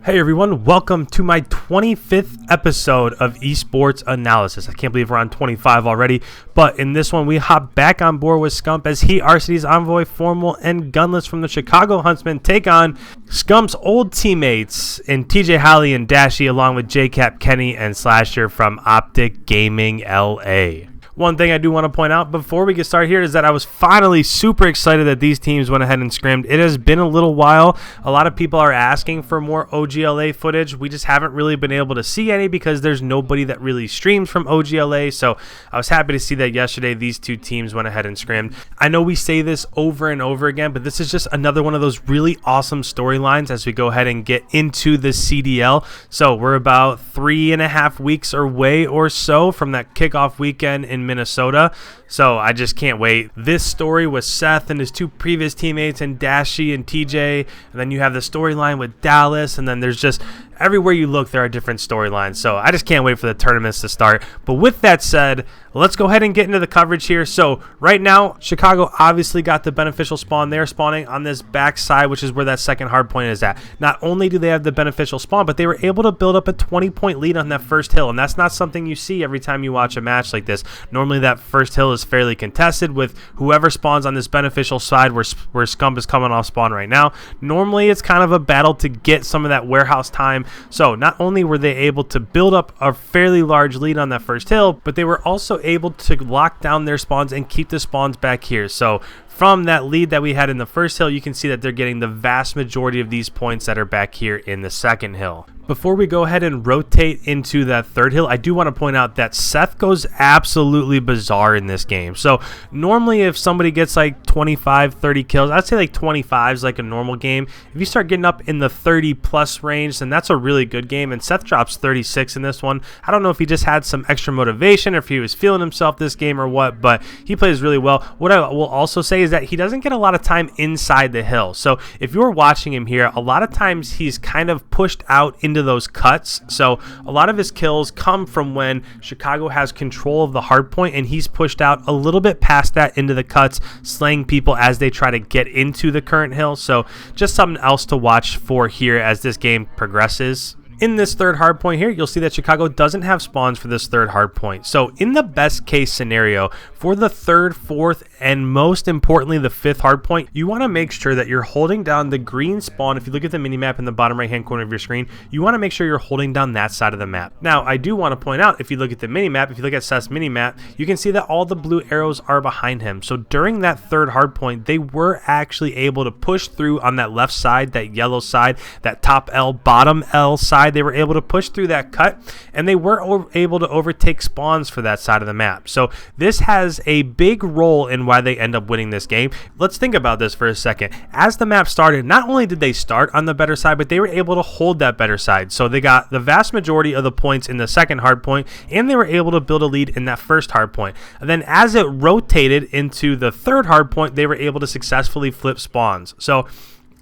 Hey everyone, welcome to my 25th episode of Esports Analysis. I can't believe we're on 25 already, but in this one we hop back on board with Scump as he, RCD's Envoy, Formal, and Gunless from the Chicago Huntsmen take on Scump's old teammates in TJHALY and DASHY along with JCap, Kenny, and Slasher from OpTic Gaming LA. One thing I do want to point out before we get started here is that I was finally super excited that these teams went ahead and scrimmed. It has been a little while. A lot of people are asking for more OGLA footage. We just haven't really been able to see any because there's nobody that really streams from OGLA. So I was happy to see that yesterday these two teams went ahead and scrimmed. I know we say this over and over again, but this is just another one of those really awesome storylines as we go ahead and get into the CDL. So we're about 3.5 weeks away or so from that kickoff weekend in Minnesota, so I just can't wait. This story with Seth and his two previous teammates and DASHY and TJ, and then you have the storyline with Dallas, and then there's just everywhere you look there are different storylines, so I just can't wait for the tournaments to start. But with that said, let's go ahead and get into the coverage here. So right now Chicago obviously got the beneficial spawn. They're spawning on this back side, which is where that second hard point is at. Not only do they have the beneficial spawn, but they were able to build up a 20-point lead on that first hill, and that's not something you see every time you watch a match like this. Normally that first hill is fairly contested with whoever spawns on this beneficial side where Scump is coming off spawn right now. Normally it's kind of a battle to get some of that warehouse time. So not only were they able to build up a fairly large lead on that first hill, but they were also able to lock down their spawns and keep the spawns back here. So from that lead that we had in the first hill, you can see that they're getting the vast majority of these points that are back here in the second hill. Before we go ahead and rotate into that third hill, I do want to point out that Seth goes absolutely bizarre in this game. So normally if somebody gets like 25, 30 kills, I'd say like 25 is like a normal game. If you start getting up in the 30 plus range, then that's a really good game, and Seth drops 36 in this one. I don't know if he just had some extra motivation or if he was feeling himself this game or what, but he plays really well. What I will also say is that he doesn't get a lot of time inside the hill. So if you're watching him here, a lot of times he's kind of pushed out into those cuts. So a lot of his kills come from when Chicago has control of the hard point and he's pushed out a little bit past that into the cuts, slaying people as they try to get into the current hill. So just something else to watch for here as this game progresses. In this third hard point here, you'll see that Chicago doesn't have spawns for this third hard point. So in the best case scenario, for the third, fourth, and most importantly the fifth hard point, you want to make sure that you're holding down the green spawn. If you look at the minimap in the bottom right hand corner of your screen, you want to make sure you're holding down that side of the map. Now, I do want to point out, if you look at the minimap, if you look at Seth's minimap, you can see that all the blue arrows are behind him. So during that third hard point, they were actually able to push through on that left side, that yellow side, that top L, bottom L side. They were able to push through that cut, and they were able to overtake spawns for that side of the map. So this has a big role in why they end up winning this game. Let's think about this for a second. As the map started, not only did they start on the better side, but they were able to hold that better side. So they got the vast majority of the points in the second hard point, and they were able to build a lead in that first hard point. And then as it rotated into the third hard point, they were able to successfully flip spawns. So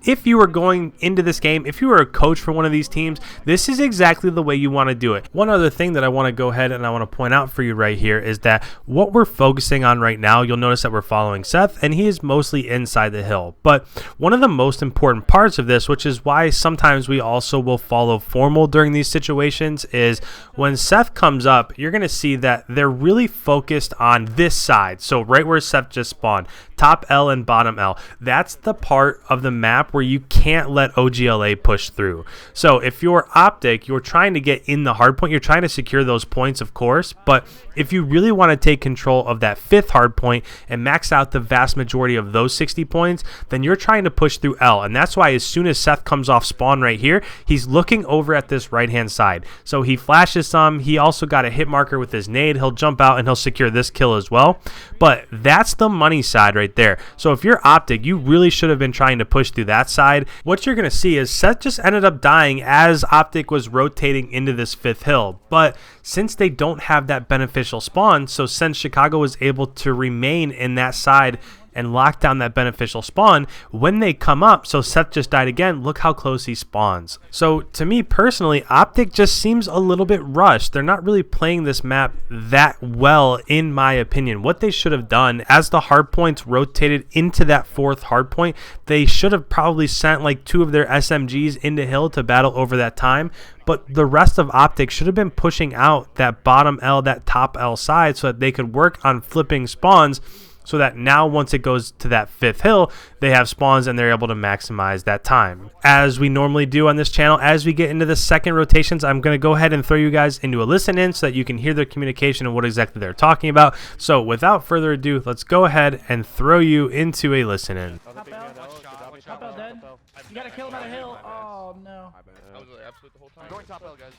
if you were going into this game, if you were a coach for one of these teams, this is exactly the way you want to do it. One other thing that I want to go ahead and I want to point out for you right here is that what we're focusing on right now, you'll notice that we're following Seth, and he is mostly inside the hill. But one of the most important parts of this, which is why sometimes we also will follow Formal during these situations, is when Seth comes up, you're going to see that they're really focused on this side. So right where Seth just spawned, top L and bottom L. That's the part of the map where you can't let OGLA push through. So if you're OpTic, you're trying to get in the hard point, you're trying to secure those points, of course, but if you really want to take control of that fifth hard point and max out the vast majority of those 60 points, then you're trying to push through L. And that's why as soon as Seth comes off spawn right here, he's looking over at this right hand side. So he flashes some, he also got a hit marker with his nade, he'll jump out and he'll secure this kill as well. But that's the money side right there. So if you're OpTic, you really should have been trying to push through that side. What you're going to see is Seth just ended up dying as OpTic was rotating into this fifth hill. But since they don't have that beneficial spawn, so since Chicago was able to remain in that side and lock down that beneficial spawn when they come up. So Seth just died again. Look how close he spawns. So to me personally, OpTic just seems a little bit rushed. They're not really playing this map that well, in my opinion. What they should have done, as the hardpoints rotated into that fourth hardpoint, they should have probably sent like 2 of their SMGs into hill to battle over that time. But the rest of OpTic should have been pushing out that bottom L, that top L side, so that they could work on flipping spawns, so that now once it goes to that 5th hill, they have spawns and they're able to maximize that time. As we normally do on this channel, as we get into the second rotations, I'm going to go ahead and throw you guys into a listen in so that you can hear their communication and what exactly they're talking about. So without further ado, let's go ahead and throw you into a listen in. Top L dead. You gotta kill him at a hill. Oh no. I was like absolute the whole time. I'm going top L, guys.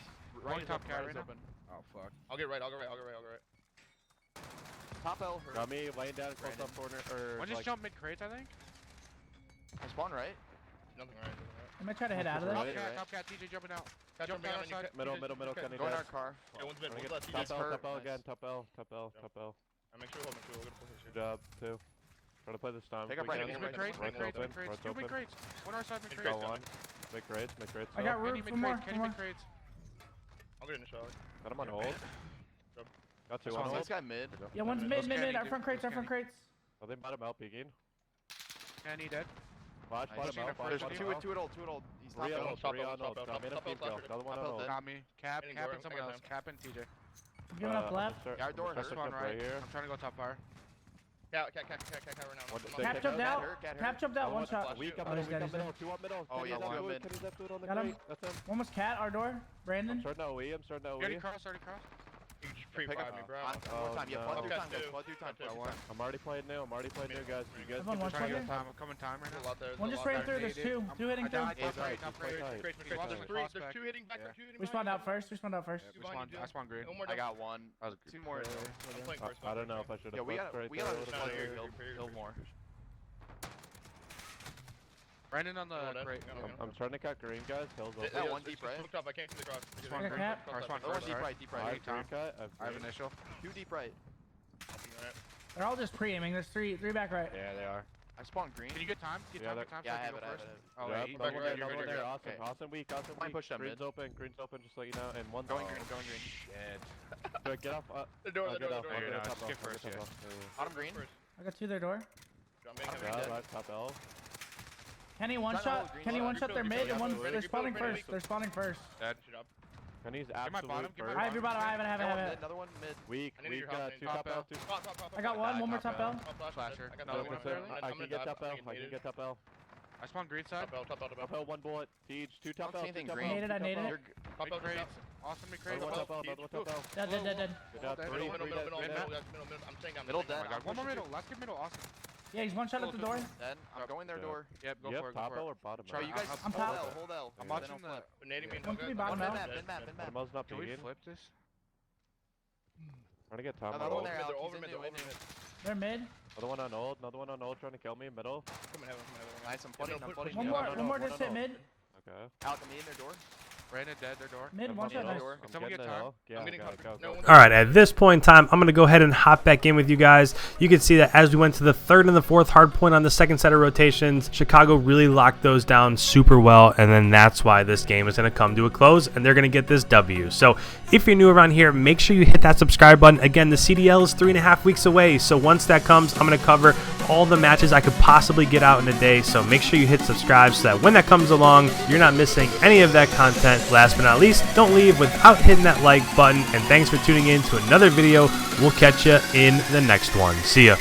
Right top cat right now. Open. Oh fuck. I'll get right. Top L. Got me laying down close up corner. One just jump mid crates, I think. I spawn right. Nothing right. I'm gonna try to hit out of this. Top cat, TJ jumping out. Jump Jump down out side. Middle, Kenny. Go in our car. Yeah, one's mid. One's left. Top TJ's L, hurt. top L again. Top L. Make sure we hold. We'll get a push Good job, too. Try to play this time. Take up We right, can. take Mid crates, mid crates, mid crates. Front's Two mid open. crates. One our side mid Mid crates. Go on. Make grades. I got room Kenny for mid more. crates, Kenny mid crates. I'll get in the shot. Got him on hold. Got 2 on This hold. guy mid. Yeah, one's mid. Our front crates. Oh, they bottom out peeking. Kenny dead. Flash, Nice. bottom out. There's Flash, two bottom at out. old. He's top Three on L. hold. Top Three L, on hold. top L, Got me in a top L, team kill. top L. Another one on Top L hold. dead. Got me. Cap Getting and Goro, someone okay, else. then. Cap and TJ. I'm giving up left. Yard door. First one right. here. I'm trying to go top fire. Cat right now. One I'm Cap Get jumped hurt, out. get hurt. Cap jumped out. One shot. Weak Oh, up he's middle, dead, weak up he's middle. 2 up middle. Oh, Kenny's yeah, up two good. mid. Kenny's up good on the Got him. crate. That's him. One was cat. Our door. I'm Brandon. starting OE. Already crossed. You just pre-fired Pick up me, bro. One more time. Yeah, no. flood through time. Okay, Flood through time. two. Flood through time. I'm already playing new. guys. You guys Everyone can watch just Trying to one get there. time. I'm coming time right There's a now. lot there. One just ran through. There's two. Two hitting through. I died. Top crate. Great. He walked There's in the three. cross There's back. two hitting back. Yeah. Two hitting We back. spawned out first. I spawned green. One more I down. got one. That was Two more. I'm playing first. I don't know if I should Yeah, have we pushed gotta right just there. No, flood you're through. good. Kill more. Brandon on the crate. I'm trying to cut green, guys. Hills That open. one deep right. Looked up. I can't see the cross. Spawn I got green. cap. Or spawn One first. deep Sorry. right. Deep I right. have green cut. I have initial. Two deep right. They're all just pre-aiming. There's three back right. Yeah, they are. I spawned green. Can you get time? Get Yeah, time. Get time. Yeah, I so have can it. go I have first. it. Oh, Yep, wait. another one there, another one there. You're Awesome. good. Awesome weak. Fine, push them Green's mid. open, just so you know. And one. Going green. Going green. Shit. Good, get off. The door. I'll The get door. off. The I'll door. get no, top skip off, I'll first, get yeah. top off. Bottom green. I got two their door. Yeah, right, top L. Kenny one Trying to shot. hold green Kenny side. one shot. They're mid and one. Rebuild, They're spawning rebuild, first. They're spawning first. Dead. And he's my absolute bottom, get my first. I have your bottom. I have it. Another one mid. Weak, I need weak, your help, two top top L, L. two. I got one. One more top L. Flasher. I got Another another one one. there. I can get top L, top L. I spawned green side. Top L, one bullet. Siege, two top Don't L, see anything two top green. L. Needed, I two top needed L. it. Mid crates. Awesome mid crates. Another one top L, another one top L. Dead. Good job, Dead. three, Middle. three, dead. I'm saying I'm Middle Oh dead. my god. One more middle. Let's get middle. Awesome. Yeah, he's one shot at the door. Then I'm going their Yeah. door. Yep. Go Yep, for it. Go top for L it. or bottom Try L? You guys I'm hold top. L. Hold L. I'm Then watching I'll the. flip. One could be bottom One now. mid map. Bottom L's not Can we peeking. flip this? Trying to get top Another one L. there. Alex. over He's mid, in over new, in mid. new. They're mid. Another one on old, trying to kill me, middle. Nice. I'm flooding. I'm flooding. One Yeah, more. no, One more one just on hit all. mid. Okay. Alex, I'm in their door. Brandon dead. Their door. Mid. I'm One on shot. the Nice. hill. Can someone getting get the time? hill. Yeah, I'm getting go, comfort. go, No go. one's- All right, at this point in time, I'm going to go ahead and hop back in with you guys. You can see that as we went to the third and the fourth hard point on the second set of rotations, Chicago really locked those down super well, and then that's why this game is going to come to a close, and they're going to get this W. So if you're new around here, make sure you hit that subscribe button. Again, the CDL is 3.5 weeks away, so once that comes, I'm going to cover all the matches I could possibly get out in a day, so make sure you hit subscribe so that when that comes along, you're not missing any of that content. Last but not least, don't leave without hitting that like button, and thanks for tuning in to another video. We'll catch you in the next one. See ya.